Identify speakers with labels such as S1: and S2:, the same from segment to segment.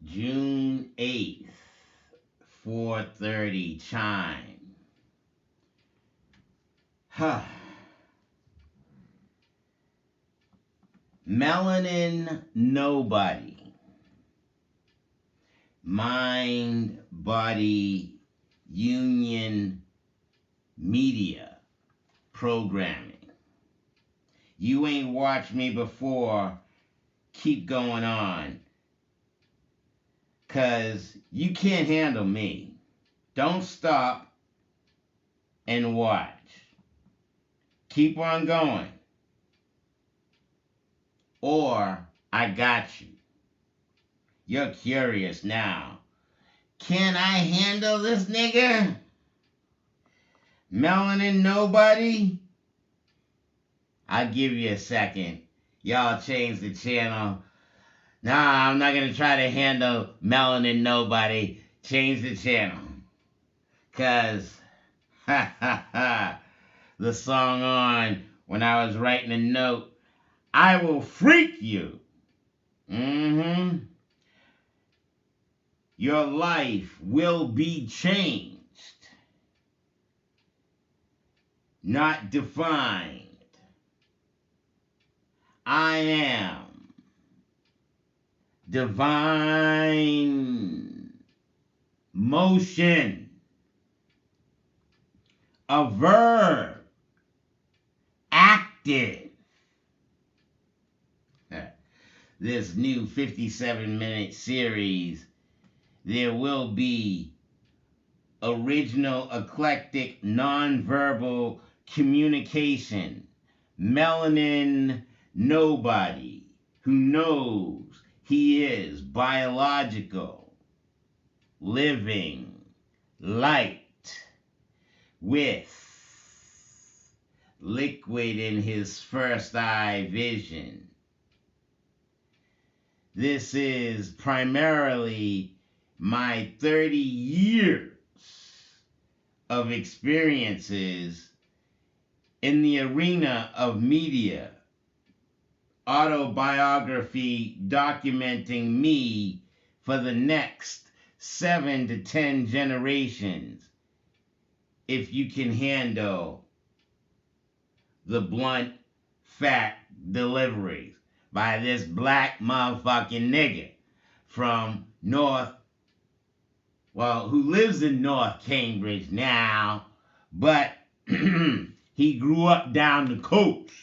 S1: June 8th, 4:30 chime. Huh. Melanin Nobody. Mind, body, union, media, programming. You ain't watched me before. Keep going on. 'Cause you can't handle me. Don't stop and watch. Keep on going. Or I got you. You're curious now. Can I handle this nigga? Melanin Nobody? I'll give you a second. Y'all change the channel. Nah, I'm not going to try to handle Melanin Nobody. Change the channel. 'Cause, the song on when I was writing a note, I will freak you. Your life will be changed, not defined. I am divine motion, a verb, active. This new 57-minute series, there will be original, eclectic, nonverbal communication. Melanin Nobody, who knows he is biological, living light with liquid in his first eye vision. This is primarily my 30 years of experiences in the arena of media, autobiography documenting me for the next 7 to 10 generations, if you can handle the blunt fact deliveries by this black motherfucking nigga from who lives in North Cambridge now, but he grew up down the coast.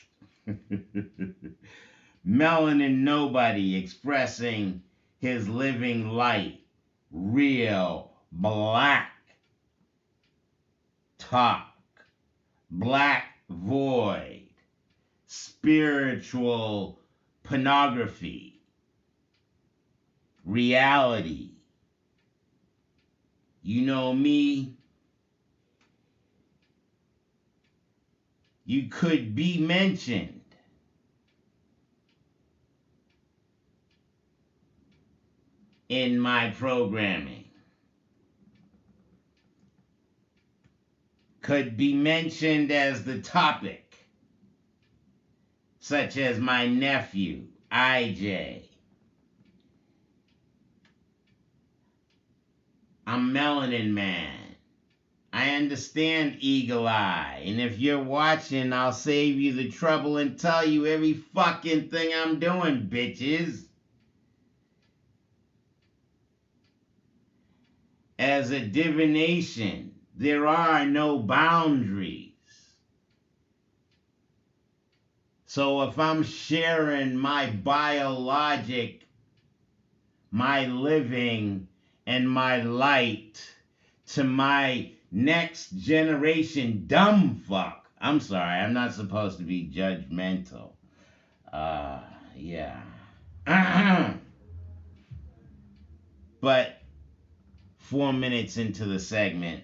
S1: Melanin Nobody, expressing his living light, real black talk, black void, spiritual pornography, reality. You know me. You could be mentioned. In my programming. Could be mentioned as the topic, such as my nephew, IJ. I'm Melanin Man. I understand Eagle Eye, and if you're watching, I'll save you the trouble and tell you every fucking thing I'm doing, bitches. As a divination, there are no boundaries. So if I'm sharing my biologic, my living, and my light to my next generation dumb fuck. I'm sorry, I'm not supposed to be judgmental. Yeah. But 4 minutes into the segment,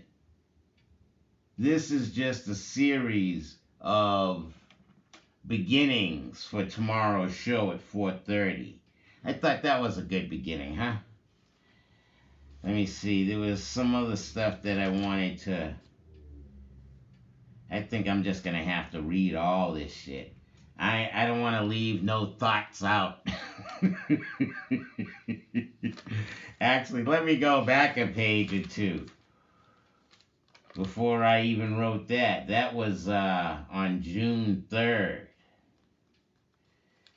S1: this is just a series of beginnings for tomorrow's show at 4:30. I thought that was a good beginning, huh? Let me see. There was some other stuff that I wanted to... I think I'm just going to have to read all this shit. I don't want to leave no thoughts out. Actually, let me go back a page or two before I even wrote that. That was on June 3rd,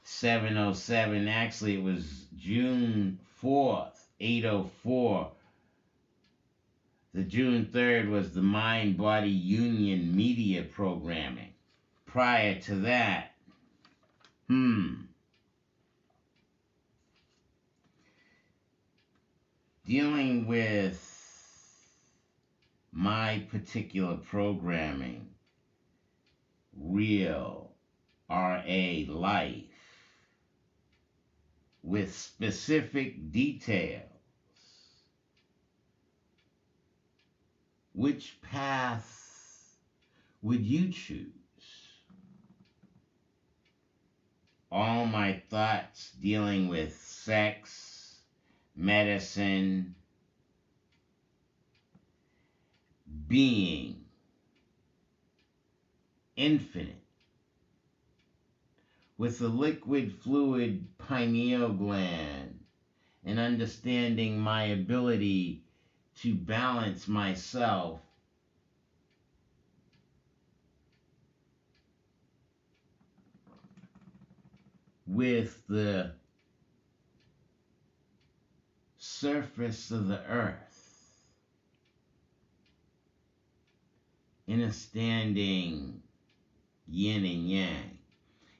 S1: 7:07. Actually, it was June 4th, 8:04. The June 3rd was the Mind Body Union media programming. Prior to that, dealing with my particular programming, real, R.A. life, with specific details. Which path would you choose? All my thoughts dealing with sex, medicine, being, infinite, with a liquid fluid pineal gland, and understanding my ability to balance myself with the surface of the earth in a standing yin and yang.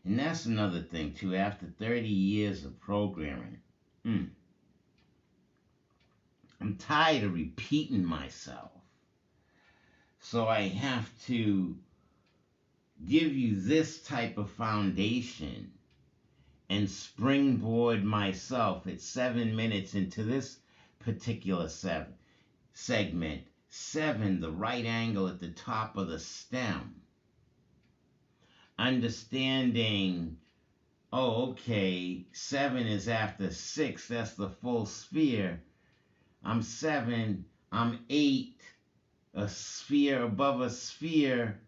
S1: And that's another thing too. After 30 years of programming, I'm tired of repeating myself. So I have to give you this type of foundation and springboard myself at 7 minutes into this particular segment. 7, the right angle at the top of the stem. Understanding, oh, okay, 7 is after 6, that's the full sphere. I'm 7, I'm 8, a sphere above a sphere,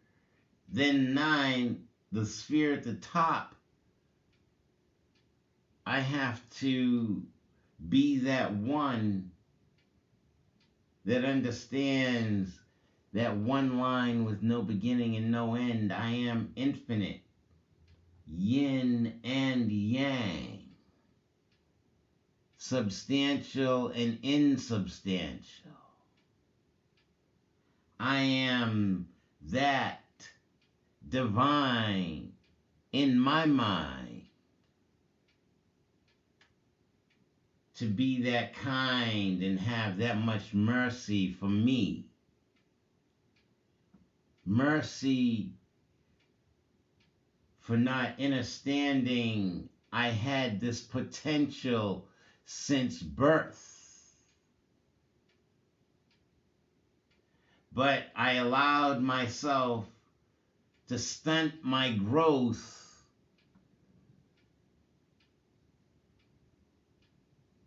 S1: then 9, the sphere at the top. I have to be that one that understands that one line with no beginning and no end. I am infinite, yin and yang, substantial and insubstantial. I am that divine in my mind to be that kind and have that much mercy for me. Mercy for not understanding I had this potential since birth. But I allowed myself to stunt my growth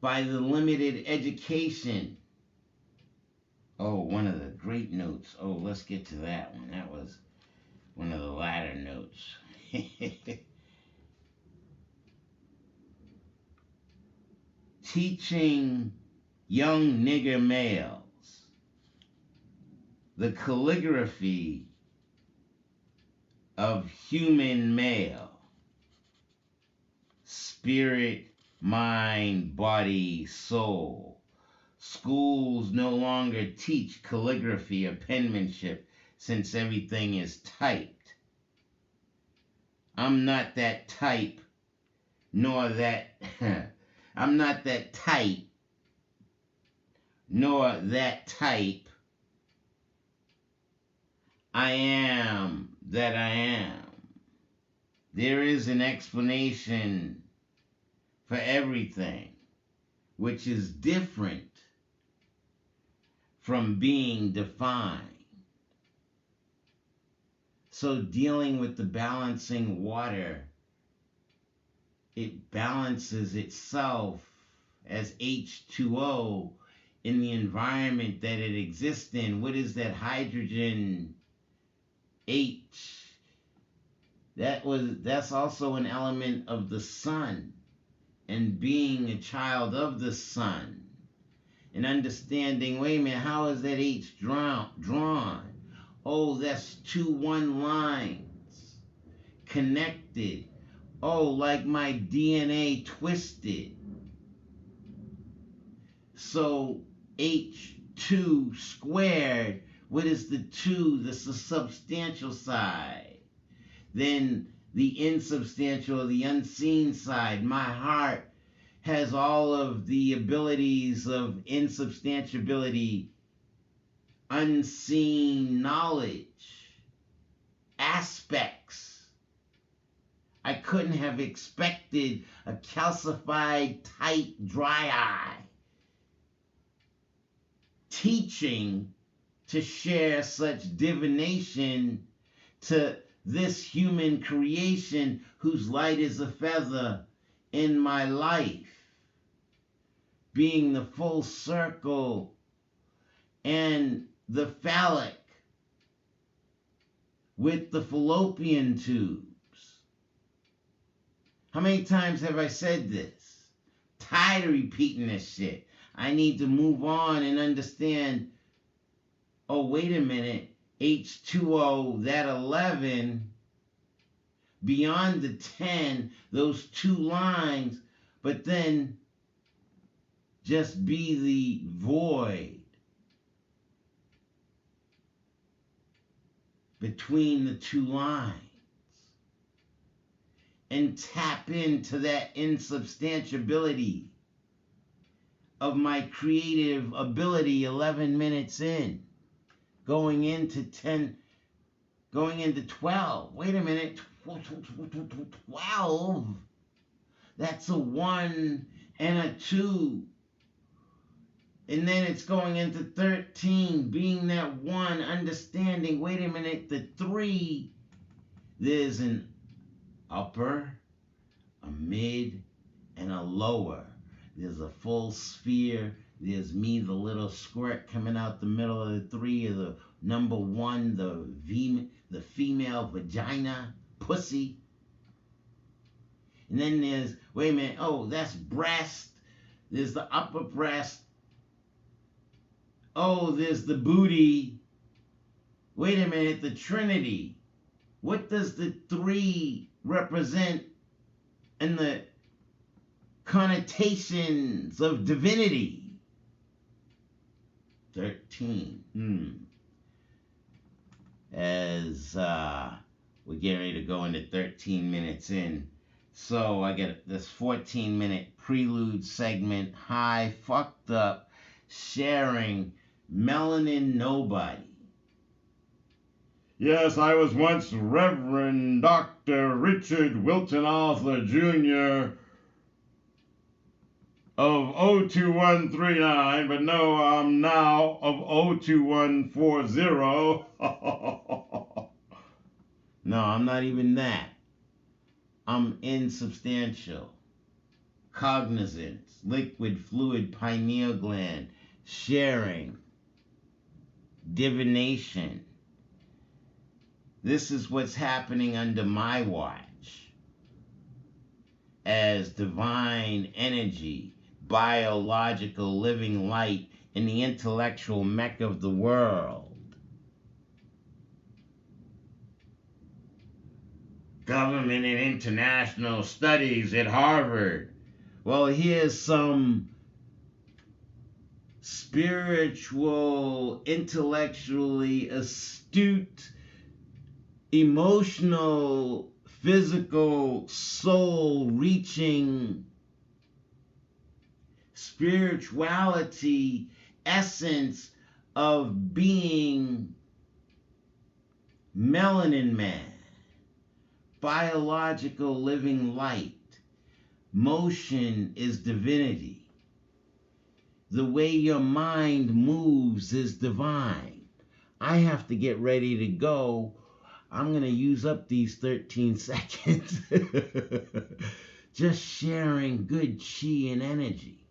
S1: by the limited education. Oh, one of the great notes. Oh, let's get to that one. That was one of the latter notes. Teaching young nigger males the calligraphy of human male, spirit, mind, body, soul. Schools no longer teach calligraphy or penmanship since everything is typed. I'm not that type, nor that I'm not that type, nor that type. I am that I am. There is an explanation for everything, which is different from being defined. So dealing with the balancing water, it balances itself as H2O in the environment that it exists in. What is that hydrogen H? That's also an element of the sun and being a child of the sun and understanding, wait a minute, how is that H drawn? Oh, that's two one lines connected. Oh, like my DNA twisted. So H2 squared, what is the 2? That's the substantial side. Then the insubstantial or the unseen side. My heart has all of the abilities of insubstantiality, unseen knowledge, aspects. I couldn't have expected a calcified, tight, dry eye teaching to share such divination to this human creation whose light is a feather in my life, being the full circle and the phallic with the fallopian tubes. How many times have I said this? Tired of repeating this shit. I need to move on and understand, oh, wait a minute, H2O, that 11, beyond the 10, those two lines, but then just be the void between the two lines and tap into that insubstantiality of my creative ability 11 minutes in, going into 10, going into 12. Wait a minute, 12? That's a 1 and a 2. And then it's going into 13, being that 1, understanding, wait a minute, the 3, there's an upper, a mid, and a lower. There's a full sphere. There's me, the little squirt coming out the middle of the 3, of the number 1, the female vagina, pussy. And then there's, wait a minute, oh, that's breast. There's the upper breast. Oh, there's the booty. Wait a minute, the Trinity. What does the 3 represent in the connotations of divinity? 13. As we're getting ready to go into 13 minutes in. So I get this 14-minute prelude segment, high, fucked up, sharing Melanin Nobody. Yes, I was once Reverend Dr. Richard Wilton Arthur Jr. of 02139, but no, I'm now of 02140. No, I'm not even that. I'm insubstantial. Cognizance, liquid, fluid, pineal gland, sharing, divination. This is what's happening under my watch as divine energy, biological living light in the intellectual mecca of the world. Government and international studies at Harvard. Well, here's some spiritual, intellectually astute, emotional, physical, soul-reaching spirituality, essence of being melanin man, biological living light. Motion is divinity. The way your mind moves is divine. I have to get ready to go. I'm going to use up these 13 seconds just sharing good chi and energy.